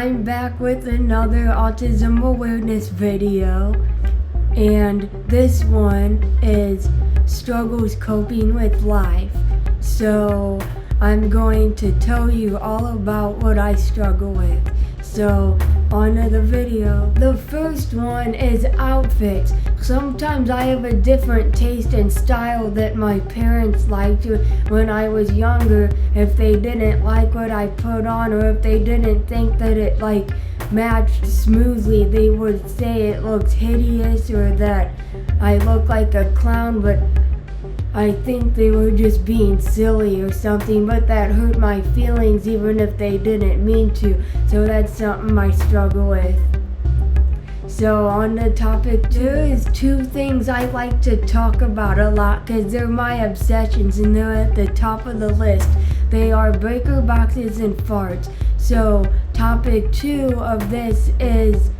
I'm back with another Autism Awareness video, and this one is struggles coping with life. So I'm going to tell you all about what I struggle with. So on to the video. The first one is outfits. Sometimes I have a different taste and style that my parents liked when I was younger. If they didn't like what I put on, or if they didn't think that it matched smoothly, they would say it looks hideous or that I look like a clown, but I think they were just being silly or something, but that hurt my feelings even if they didn't mean to. So that's something I struggle with. So on to topic 2, there is 2 things I like to talk about a lot because they're my obsessions and they're at the top of the list. They are breaker boxes and farts. So topic 2 of this is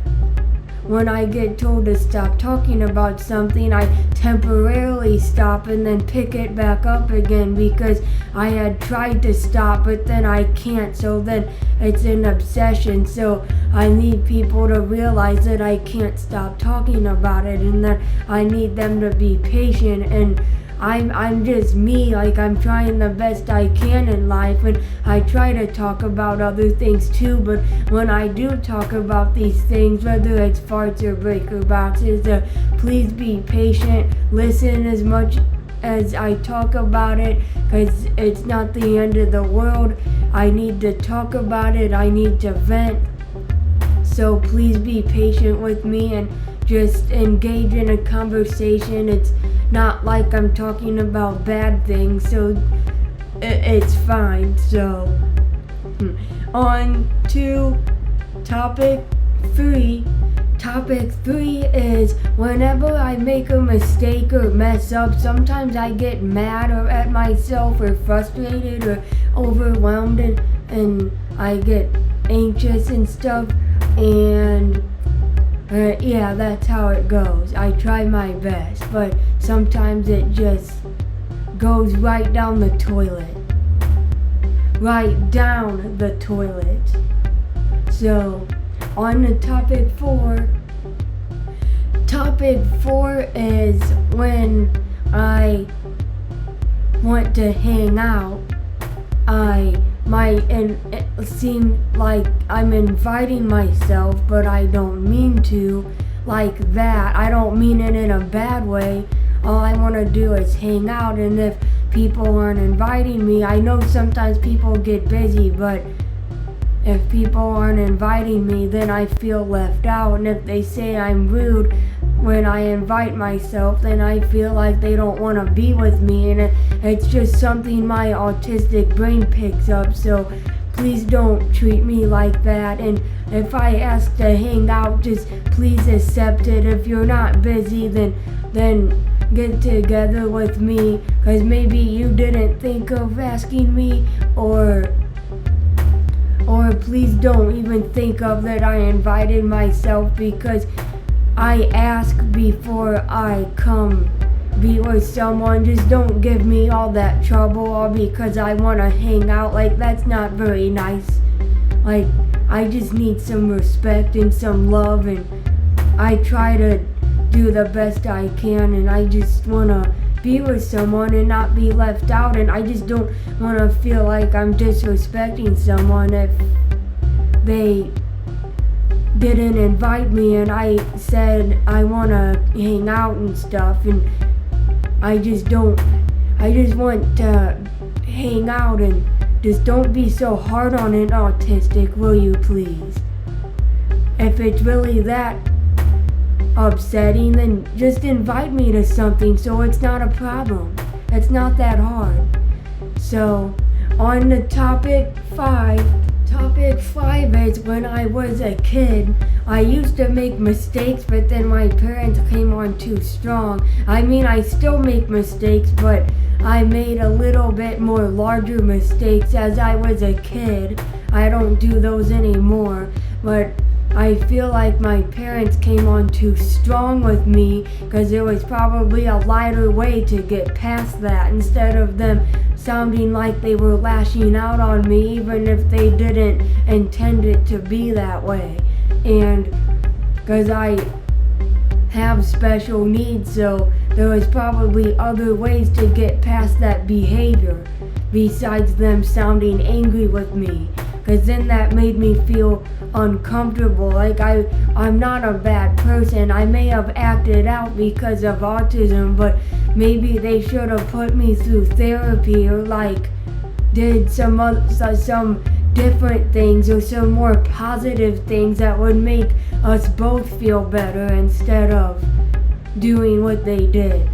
when I get told to stop talking about something, I temporarily stop and then pick it back up again because I had tried to stop, but then I can't. So then it's an obsession. So I need people to realize that I can't stop talking about it and that I need them to be patient. And I'm just me, I'm trying the best I can in life, and I try to talk about other things too, but when I do talk about these things, whether it's farts or breaker boxes, please be patient, listen as much as I talk about it, because it's not the end of the world. I need to talk about it, I need to vent, so please be patient with me and just engage in a conversation. It's not like I'm talking about bad things, so it's fine. So on to topic 3. Topic 3 is whenever I make a mistake or mess up, sometimes I get mad or at myself or frustrated or overwhelmed and I get anxious and stuff, and yeah, that's how it goes. I try my best, but sometimes it just goes right down the toilet. Right down the toilet. So, on to topic 4. Topic 4 is when I want to hang out. It seems like I'm inviting myself, but I don't mean to, like that. I don't mean it in a bad way. All I want to do is hang out, and if people aren't inviting me, I know sometimes people get busy, but if people aren't inviting me, then I feel left out, and if they say I'm rude when I invite myself, then I feel like they don't want to be with me, and it's just something my autistic brain picks up. So please don't treat me like that, and if I ask to hang out, just please accept it. If you're not busy, then get together with me, because maybe you didn't think of asking me, or please don't even think of that I invited myself, because I ask before I come be with someone. Just don't give me all that trouble all because I want to hang out. That's not very nice. I just need some respect and some love, and I try to do the best I can, and I just want to be with someone and not be left out, and I just don't want to feel like I'm disrespecting someone if they didn't invite me and I said I want to hang out and stuff, and I just want to hang out, and just don't be so hard on an autistic, will you please? If it's really that upsetting, then just invite me to something so it's not a problem. It's not that hard. So on to topic 5. Topic 5 is when I was a kid, I used to make mistakes, but then my parents came on too strong. I still make mistakes, but I made a little bit more larger mistakes as I was a kid. I don't do those anymore, but I feel like my parents came on too strong with me because there was probably a lighter way to get past that instead of them sounding like they were lashing out on me, even if they didn't intend it to be that way. And because I have special needs, so there was probably other ways to get past that behavior besides them sounding angry with me, because then that made me feel uncomfortable. Like I'm not a bad person. I may have acted out because of autism, but maybe they should have put me through therapy, or like did some different things, or some more positive things that would make us both feel better instead of doing what they did.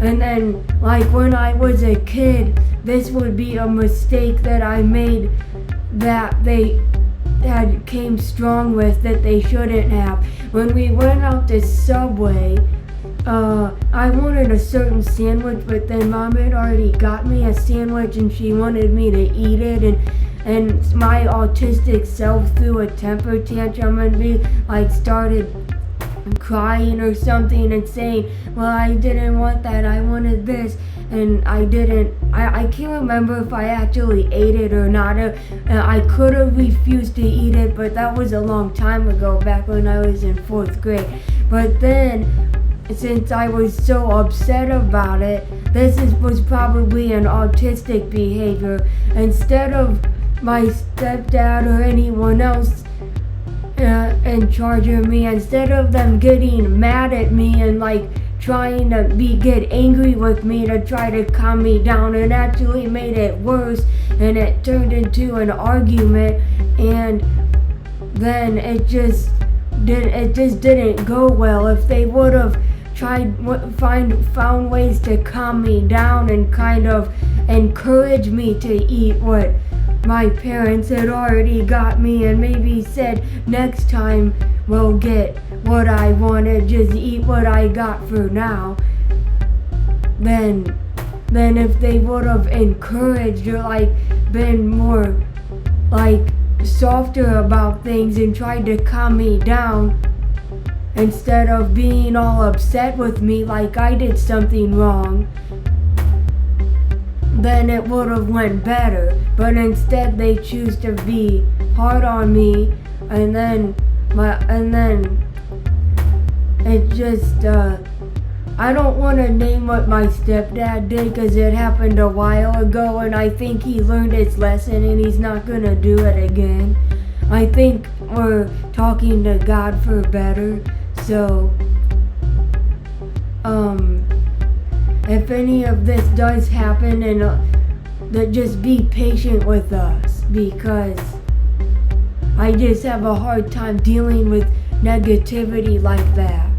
And then, like when I was a kid, this would be a mistake that I made that they came strong with that they shouldn't have. When we went out to Subway, I wanted a certain sandwich, but then Mom had already got me a sandwich and she wanted me to eat it, and my autistic self threw a temper tantrum and me started crying or something and saying, well, I didn't want that, I wanted this, and I can't remember if I actually ate it or not. I could have refused to eat it, but that was a long time ago, back when I was in 4th grade. But then, since I was so upset about it, was probably an autistic behavior. Instead of my stepdad or anyone else in charge of me, instead of them getting mad at me and trying to get angry with me to try to calm me down, it actually made it worse, and it turned into an argument, and then it just didn't go well. If they would have found ways to calm me down and kind of encourage me to eat what my parents had already got me, and maybe said next time we'll get what I wanted, just eat what I got for now, then if they would have encouraged or been more softer about things and tried to calm me down instead of being all upset with me like I did something wrong, then it would have went better. But instead they choose to be hard on me, and then it just I don't want to name what my stepdad did because it happened a while ago, and I think he learned his lesson and he's not gonna do it again. I think we're talking to God for better. So if any of this does happen, and just be patient with us, because I just have a hard time dealing with negativity like that.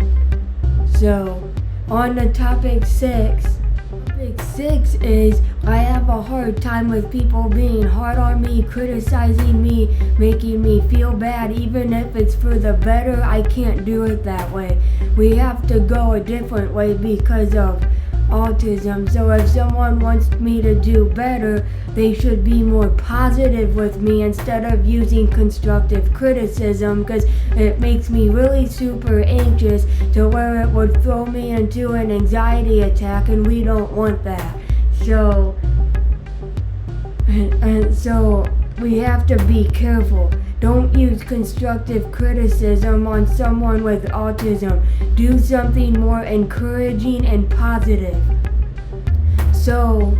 So on to topic 6. Topic 6 is I have a hard time with people being hard on me, criticizing me, making me feel bad, even if it's for the better. I can't do it that way. We have to go a different way because of autism. So if someone wants me to do better, they should be more positive with me instead of using constructive criticism, because it makes me really super anxious to where it would throw me into an anxiety attack, and we don't want that. So we have to be careful. Don't use constructive criticism on someone with autism. Do something more encouraging and positive. So,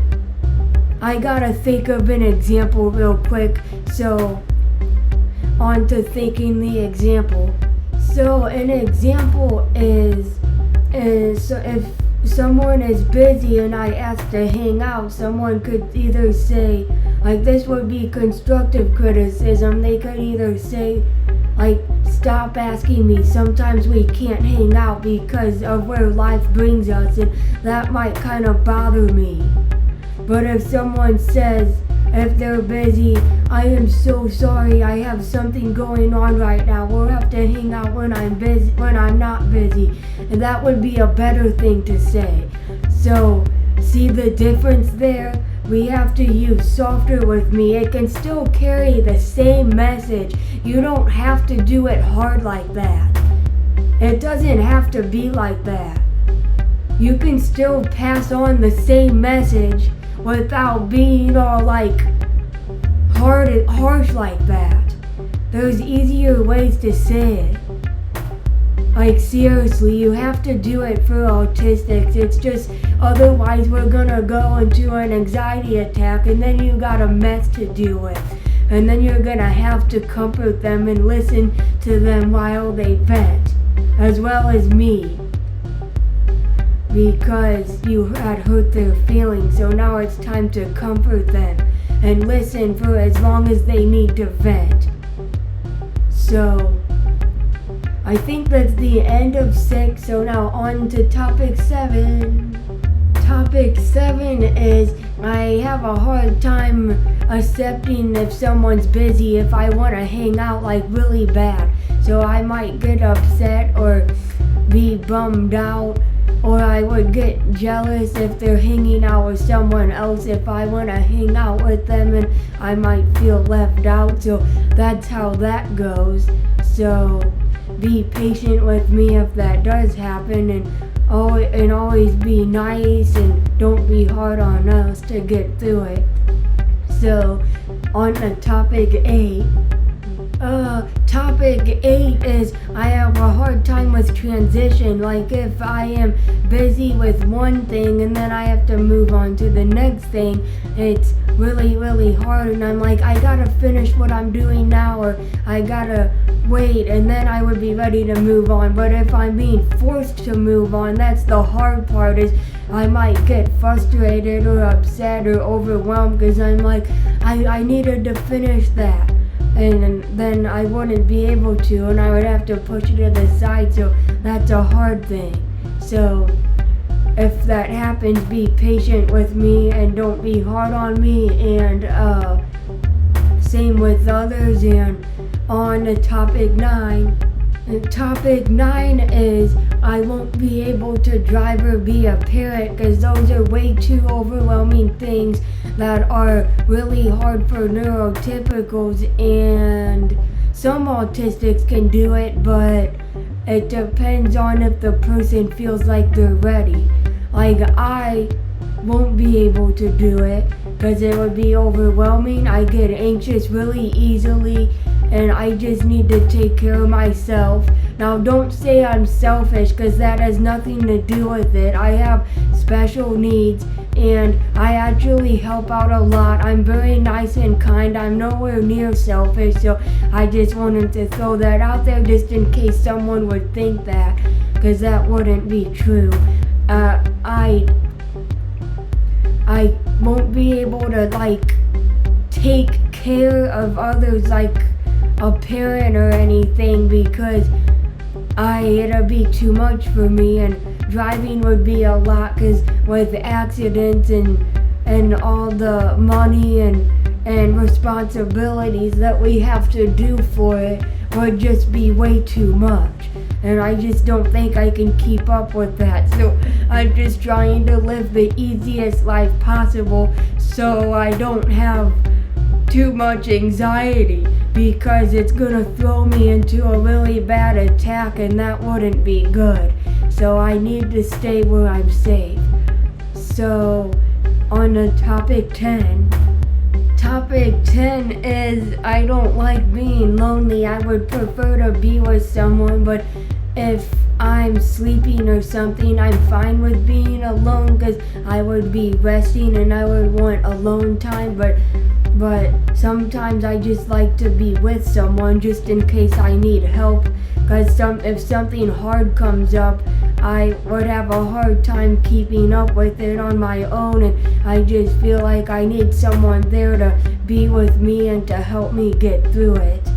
I gotta think of an example real quick. So, on to thinking the example. So, an example is so if someone is busy and I ask to hang out, someone could either say, this would be constructive criticism. They could either say, stop asking me. Sometimes we can't hang out because of where life brings us, and that might kind of bother me. But if someone says, if they're busy, I am so sorry, I have something going on right now, we'll have to hang out when I'm not busy, and that would be a better thing to say. So, see the difference there? We have to use softer with me. It can still carry the same message. You don't have to do it hard like that. It doesn't have to be like that. You can still pass on the same message without being all like harsh like that. There's easier ways to say it. Like seriously, you have to do it for autistics. It's just otherwise we're gonna go into an anxiety attack and then you got a mess to deal with. And then you're gonna have to comfort them and listen to them while they vent, as well as me. Because you had hurt their feelings, so now it's time to comfort them and listen for as long as they need to vent. So, I think that's the end of 6, so now on to topic 7. Topic 7 is I have a hard time accepting if someone's busy if I want to hang out like really bad. So I might get upset or be bummed out, or I would get jealous if they're hanging out with someone else if I want to hang out with them, and I might feel left out. So that's how that goes. So be patient with me if that does happen, and always be nice and don't be hard on us to get through it. So on to topic 8. Topic 8 is I have a hard time with transition. Like if I am busy with one thing and then I have to move on to the next thing, it's really hard, and I'm like, I gotta finish what I'm doing now, or I gotta wait, and then I would be ready to move on. But if I'm being forced to move on, that's the hard part, is I might get frustrated or upset or overwhelmed because I'm like, I needed to finish that. And then I wouldn't be able to, and I would have to push it to the side, so that's a hard thing. So if that happens, be patient with me and don't be hard on me, and same with others. And on to topic 9. And topic 9 is I won't be able to drive or be a parent because those are way too overwhelming things that are really hard for neurotypicals, and some autistics can do it, but it depends on if the person feels like they're ready. Like I won't be able to do it because it would be overwhelming. I get anxious really easily, and I just need to take care of myself. Now don't say I'm selfish because that has nothing to do with it. I have special needs and I actually help out a lot. I'm very nice and kind. I'm nowhere near selfish, so I just wanted to throw that out there just in case someone would think that, because that wouldn't be true. I won't be able to like take care of others like a parent or anything because it'll be too much for me, and driving would be a lot because with accidents and all the money and responsibilities that we have to do for it would just be way too much, and I just don't think I can keep up with that. So I'm just trying to live the easiest life possible so I don't have too much anxiety, because it's gonna throw me into a really bad attack, and that wouldn't be good. So I need to stay where I'm safe. So on to topic 10. Topic 10 is I don't like being lonely. I would prefer to be with someone, but if I'm sleeping or something, I'm fine with being alone because I would be resting and I would want alone time, but sometimes I just like to be with someone just in case I need help, because if something hard comes up, I would have a hard time keeping up with it on my own, and I just feel like I need someone there to be with me and to help me get through it.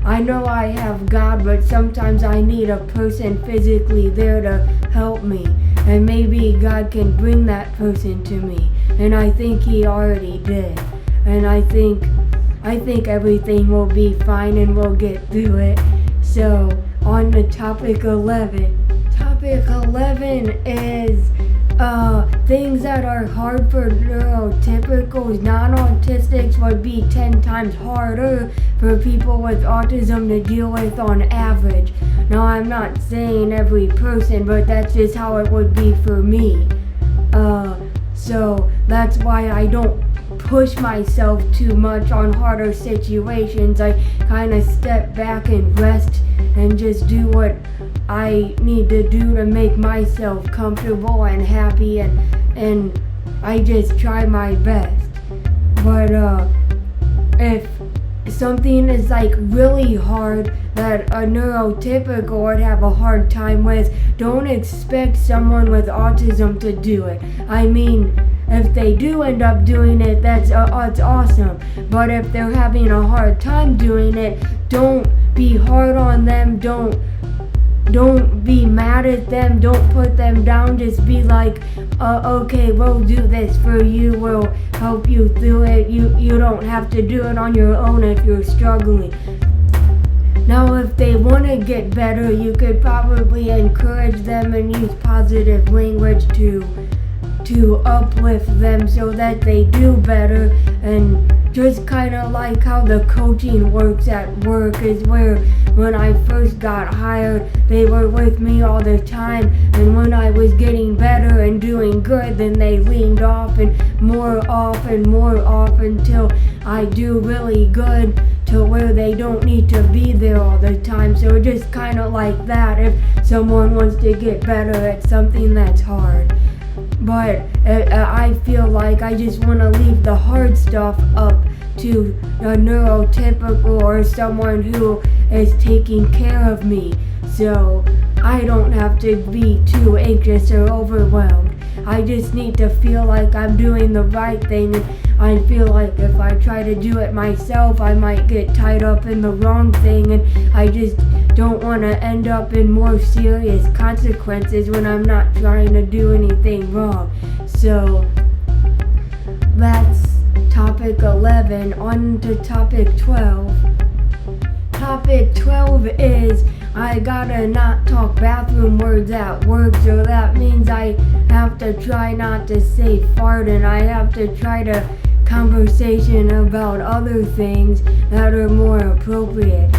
I know I have God, but sometimes I need a person physically there to help me, and maybe God can bring that person to me, and I think He already did. And I think everything will be fine and we'll get through it. So on to topic 11. Topic 11 is things that are hard for neurotypicals. Non-autistics would be 10 times harder for people with autism to deal with on average. Now I'm not saying every person, but that's just how it would be for me. So that's why I don't push myself too much on harder situations. I kind of step back and rest and just do what I need to do to make myself comfortable and happy, and I just try my best. But if something is like really hard that a neurotypical would have a hard time with, don't expect someone with autism to do it. I mean, if they do end up doing it, it's awesome. But if they're having a hard time doing it, don't be hard on them. Don't be mad at them. Don't put them down. Just be like, okay, we'll do this for you. We'll help you through it. You don't have to do it on your own if you're struggling. Now, if they want to get better, you could probably encourage them and use positive language to uplift them so that they do better. And just kind of like how the coaching works at work is where when I first got hired, they were with me all the time, and when I was getting better and doing good, then they leaned off and more off until I do really good to where they don't need to be there all the time. So just kind of like that if someone wants to get better at something that's hard. But I feel like I just want to leave the hard stuff up to a neurotypical or someone who is taking care of me, so I don't have to be too anxious or overwhelmed. I just need to feel like I'm doing the right thing, and I feel like if I try to do it myself, I might get tied up in the wrong thing, and I just don't want to end up in more serious consequences when I'm not trying to do anything wrong. So that's topic 11. On to topic 12. Topic 12 is I gotta not talk bathroom words at work, so that means I have to try not to say fart, and I have to try to conversation about other things that are more appropriate.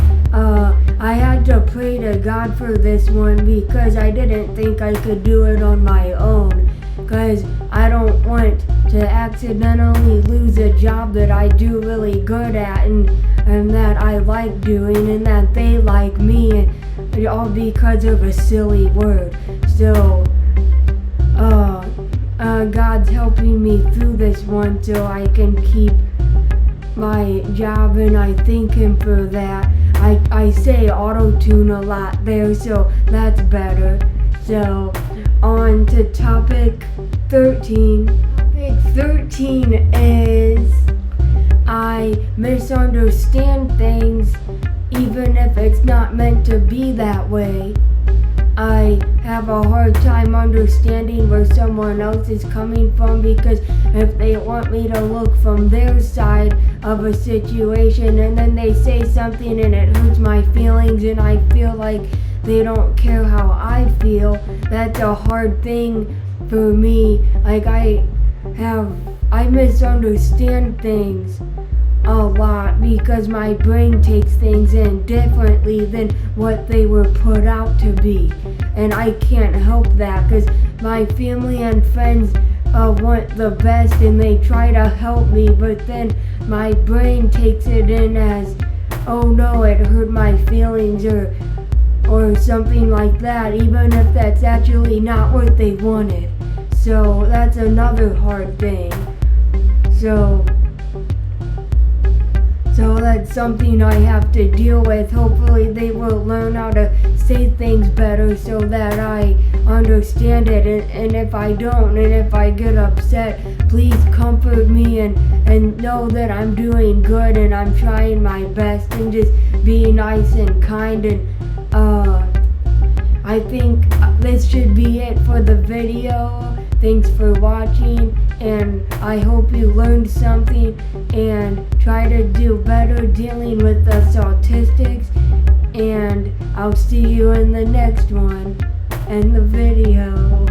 I had to pray to God for this one because I didn't think I could do it on my own, because I don't want to accidentally lose a job that I do really good at and that I like doing and that they like me, and all because of a silly word. So God's helping me through this one so I can keep my job, and I thank Him for that. I say auto-tune a lot there, so that's better. So on to topic 13. Topic 13 is I misunderstand things even if it's not meant to be that way. I have a hard time understanding where someone else is coming from, because if they want me to look from their side of a situation and then they say something and it hurts my feelings and I feel like they don't care how I feel, that's a hard thing for me. Like I misunderstand things a lot because my brain takes things in differently than what they were put out to be, and I can't help that because my family and friends want the best and they try to help me, but then my brain takes it in as, oh no, it hurt my feelings or something like that, even if that's actually not what they wanted. So that's another hard thing. So that's something I have to deal with. Hopefully they will learn how to say things better so that I understand it. And if I don't, and if I get upset, please comfort me and know that I'm doing good and I'm trying my best and just be nice and kind. And I think this should be it for the video. Thanks for watching, and I hope you learned something and try to do better dealing with us autistics, and I'll see you in the next one and the video.